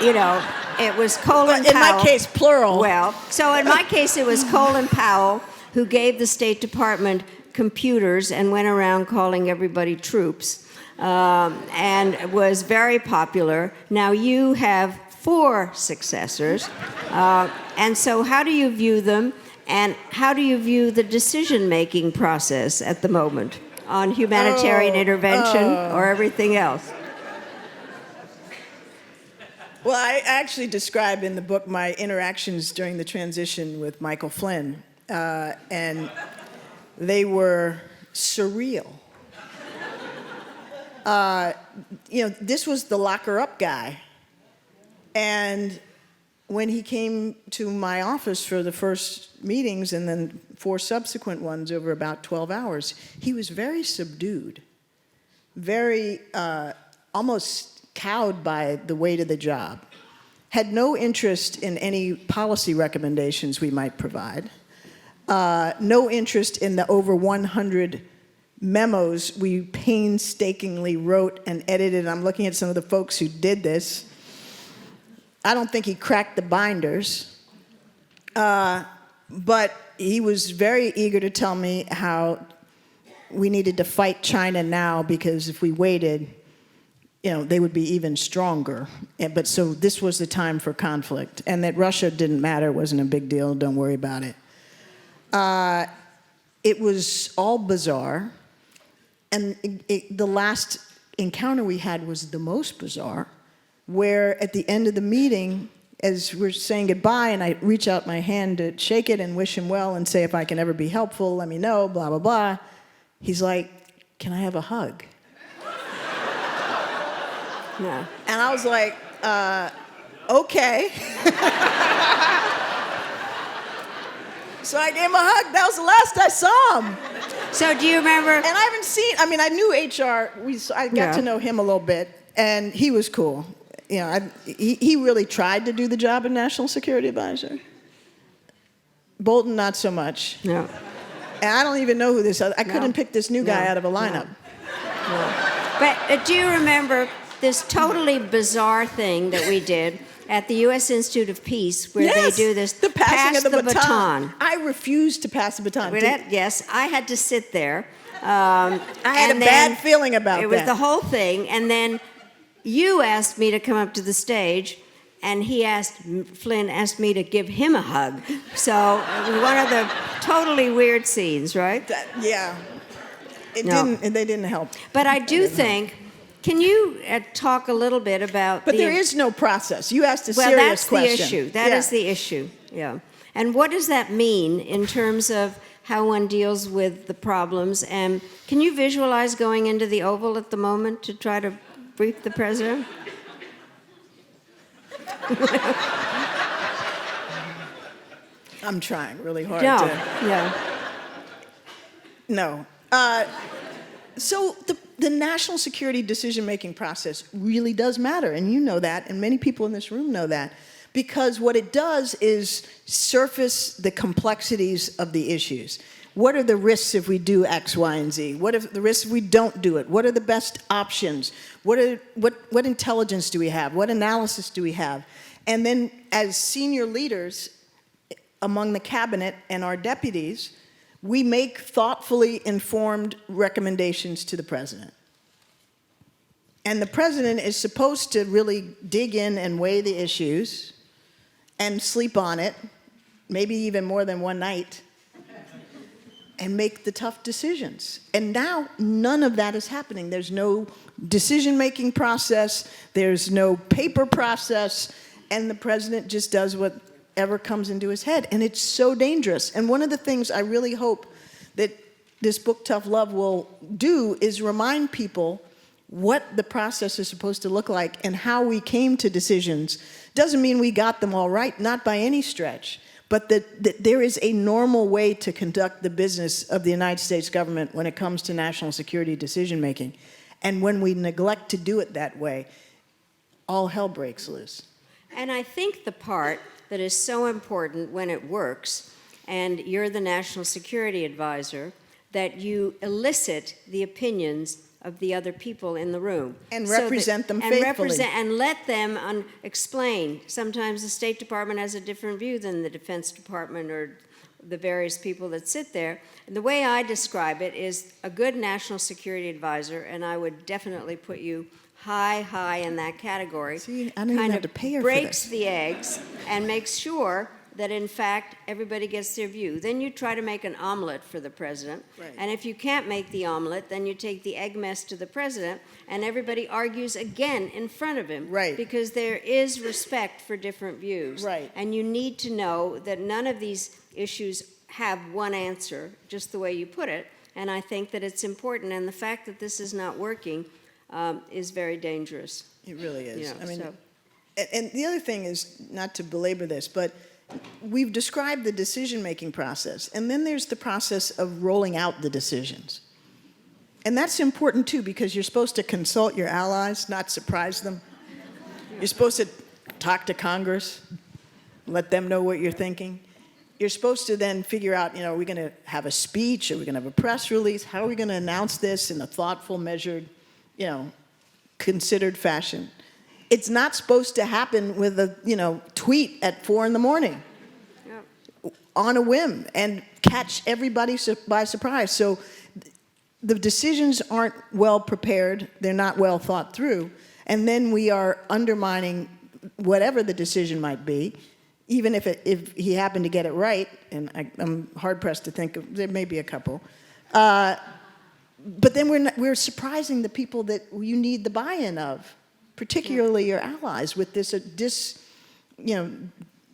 it was Colin Powell. In my case, plural. Well, so in my case, it was Colin Powell who gave the State Department computers and went around calling everybody troops, and was very popular. Now you have 4 successors, and so how do you view them? And how do you view the decision-making process at the moment on humanitarian intervention or everything else? Well, I actually describe in the book my interactions during the transition with Michael Flynn, and they were surreal. This was the locker-up guy, and when he came to my office for the first meetings and then 4 subsequent ones over about 12 hours, he was very subdued, very almost cowed by the weight of the job, had no interest in any policy recommendations we might provide, no interest in the over 100 memos we painstakingly wrote and edited. I'm looking at some of the folks who did this. I don't think he cracked the binders, but he was very eager to tell me how we needed to fight China now, because if we waited, they would be even stronger. But so this was the time for conflict, and that Russia didn't matter, wasn't a big deal, don't worry about it. It was all bizarre, and the last encounter we had was the most bizarre, where at the end of the meeting, as we're saying goodbye, and I reach out my hand to shake it and wish him well and say, if I can ever be helpful, let me know, blah, blah, blah. He's like, can I have a hug? Yeah. And I was like, okay. So I gave him a hug. That was the last I saw him. So do you remember? And I haven't seen, I knew HR. I got to know him a little bit, and he was cool. He really tried to do the job of National Security Advisor. Bolton, not so much. No. And I don't even know who this other, I couldn't pick this new guy out of a lineup. No. But do you remember this totally bizarre thing that we did at the U.S. Institute of Peace, where they do this the passing of the baton. I refused to pass the baton. Yes, I had to sit there. I had a bad feeling about that. It was the whole thing, and then you asked me to come up to the stage, and Flynn asked me to give him a hug. So it was one of the totally weird scenes, right? They didn't help. But I do think, can you talk a little bit about But there is no process. You asked a serious question. Well, that's the issue. That is the issue, yeah. And what does that mean in terms of how one deals with the problems? And can you visualize going into the Oval at the moment to try to brief the president? I'm trying really hard No. So the national security decision-making process really does matter, and you know that, and many people in this room know that, because what it does is surface the complexities of the issues. What are the risks if we do X, Y, and Z? What are the risks if we don't do it? What are the best options? What intelligence do we have? What analysis do we have? And then as senior leaders among the cabinet and our deputies, we make thoughtfully informed recommendations to the president. And the president is supposed to really dig in and weigh the issues and sleep on it, maybe even more than one night, and make the tough decisions. And now none of that is happening. There's no decision-making process, there's no paper process, and the president just does whatever comes into his head. And it's so dangerous. And one of the things I really hope that this book, Tough Love, will do is remind people what the process is supposed to look like and how we came to decisions. Doesn't mean we got them all right, not by any stretch, but that there is a normal way to conduct the business of the United States government when it comes to national security decision-making. And when we neglect to do it that way, all hell breaks loose. And I think the part that is so important when it works, and you're the national security advisor, that you elicit the opinions of the other people in the room. And represent them faithfully. And let them explain. Sometimes the State Department has a different view than the Defense Department or the various people that sit there. And the way I describe it is a good national security advisor, and I would definitely put you high in that category. See, I don't even have to pay her for breaks this. the eggs and makes sure that in fact everybody gets their view. Then you try to make an omelet for the president. Right. And if you can't make the omelet, then you take the egg mess to the president and everybody argues again in front of him. Right. Because there is respect for different views. Right. And you need to know that none of these issues have one answer, just the way you put it. And I think that it's important. And the fact that this is not working is very dangerous. It really is. You know, I mean, so. and the other thing is, not to belabor this, but we've described the decision-making process, and then there's the process of rolling out the decisions. And that's important, too, because you're supposed to consult your allies, not surprise them. You're supposed to talk to Congress, let them know what you're thinking. You're supposed to then figure out, are we going to have a speech? Are we going to have a press release? How are we going to announce this in a thoughtful, measured, considered fashion? It's not supposed to happen with a, tweet at 4 a.m. on a whim and catch everybody by surprise. So the decisions aren't well prepared. They're not well thought through. And then we are undermining whatever the decision might be, even if he happened to get it right, and I'm hard-pressed to think of, there may be a couple. But then we're surprising the people that you need the buy-in of, particularly your allies, with this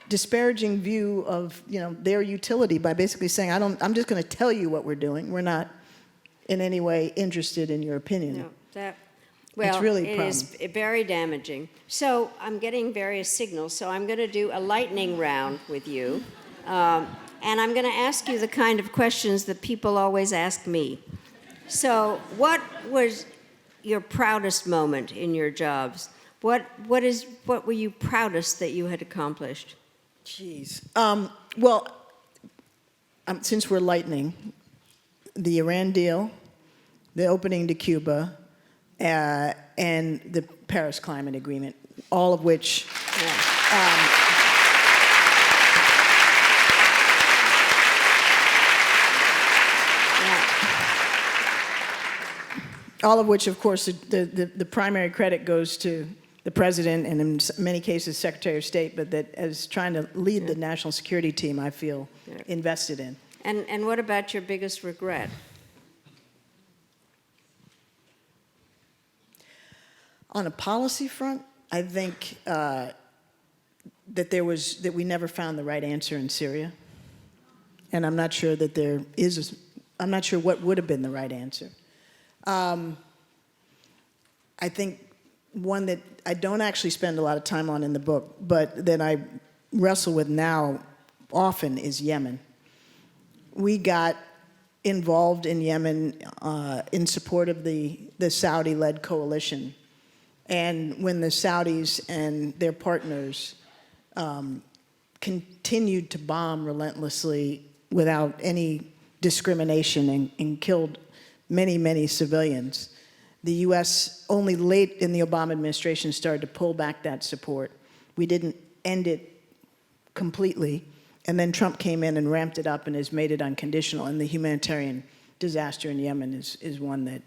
disparaging view of their utility by basically saying, I'm just going to tell you what we're doing. We're not in any way interested in your opinion. No, it's really a problem. It is very damaging. So I'm getting various signals. So I'm going to do a lightning round with you, and I'm going to ask you the kind of questions that people always ask me. So, what was your proudest moment in your jobs? What were you proudest that you had accomplished? Jeez. Since we're lightning, the Iran deal, the opening to Cuba, and the Paris Climate Agreement, all of which. All of which, of course, the primary credit goes to the president and in many cases Secretary of State, but that as trying to lead the national security team, I feel invested in. And what about your biggest regret? On a policy front, I think that we never found the right answer in Syria, and I'm not sure that there is. I'm not sure what would have been the right answer. I think one that I don't actually spend a lot of time on in the book, but that I wrestle with now often is Yemen. We got involved in Yemen in support of the Saudi-led coalition. And when the Saudis and their partners continued to bomb relentlessly without any discrimination and killed many, many civilians. The U.S. only late in the Obama administration started to pull back that support. We didn't end it completely, and then Trump came in and ramped it up and has made it unconditional, and the humanitarian disaster in Yemen is one that,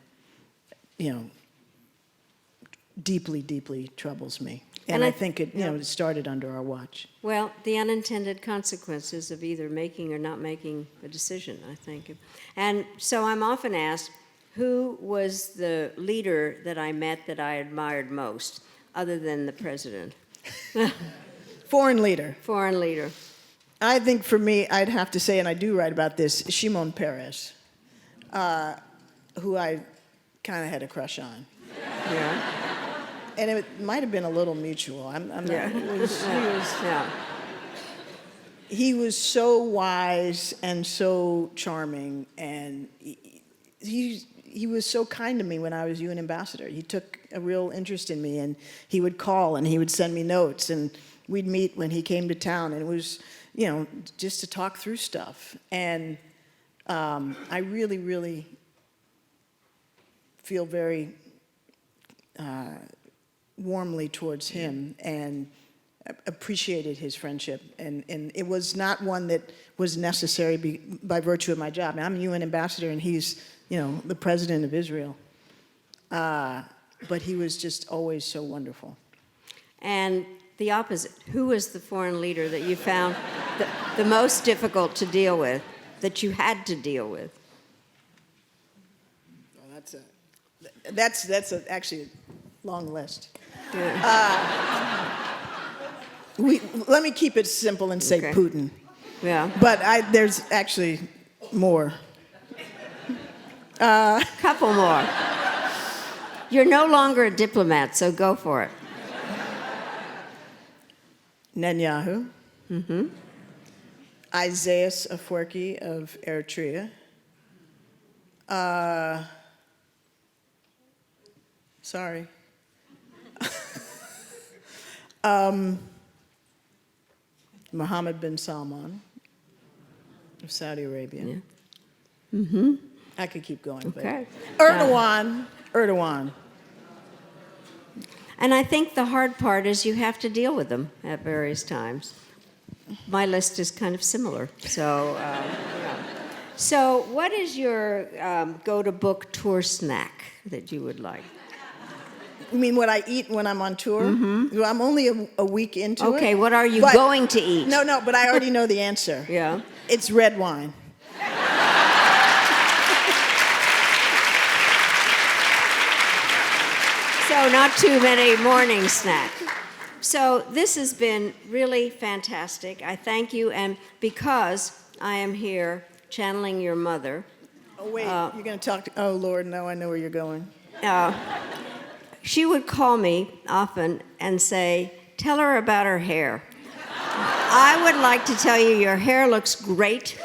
deeply, deeply troubles me. And I think it started under our watch. Well, the unintended consequences of either making or not making a decision, I think. And so I'm often asked, who was the leader that I met that I admired most, other than the president? Foreign leader. Foreign leader. I think for me, I'd have to say, and I do write about this, Shimon Peres, who I kind of had a crush on. Yeah. And it might have been a little mutual. I'm not. Yeah. He was so wise and so charming, and he was so kind to me when I was UN ambassador. He took a real interest in me, and he would call and he would send me notes, and we'd meet when he came to town, and it was, just to talk through stuff. And I really, really feel very warmly towards him and appreciated his friendship. And it was not one that was necessary by virtue of my job. I'm a UN ambassador, and he's, the president of Israel. But he was just always so wonderful. And the opposite, who was the foreign leader that you found the most difficult to deal with, that you had to deal with? Well, that's actually a long list. Yeah. Let me keep it simple and say Okay. Putin. Yeah. But there's actually more. Couple more. You're no longer a diplomat, so go for it. Netanyahu. Mm-hmm. Isaias Afwerki of Eritrea. Sorry. Mohammed bin Salman of Saudi Arabia. Yeah. Mm-hmm. I could keep going. Okay. But Erdogan. And I think the hard part is you have to deal with them at various times. My list is kind of similar. So, So what is your go-to-book tour snack that you would like? You mean what I eat when I'm on tour? Mm-hmm. Well, I'm only a week into it. Okay, what are you going to eat? No, but I already know the answer. Yeah. It's red wine. So not too many morning snacks. So this has been really fantastic. I thank you, and because I am here channeling your mother. Oh, wait, you're going to talk to... Oh, Lord, no, I know where you're going. She would call me often and say, tell her about her hair. I would like to tell you your hair looks great.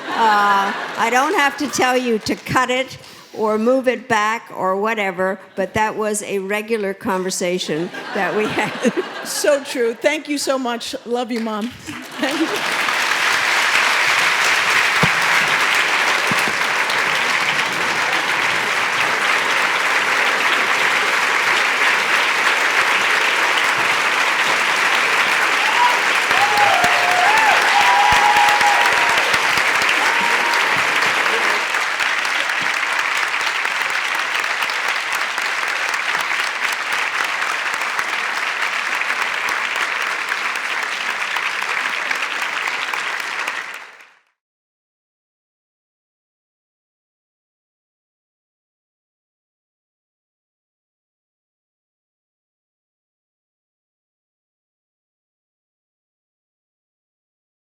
I don't have to tell you to cut it or move it back or whatever, but that was a regular conversation that we had. So true. Thank you so much. Love you, Mom.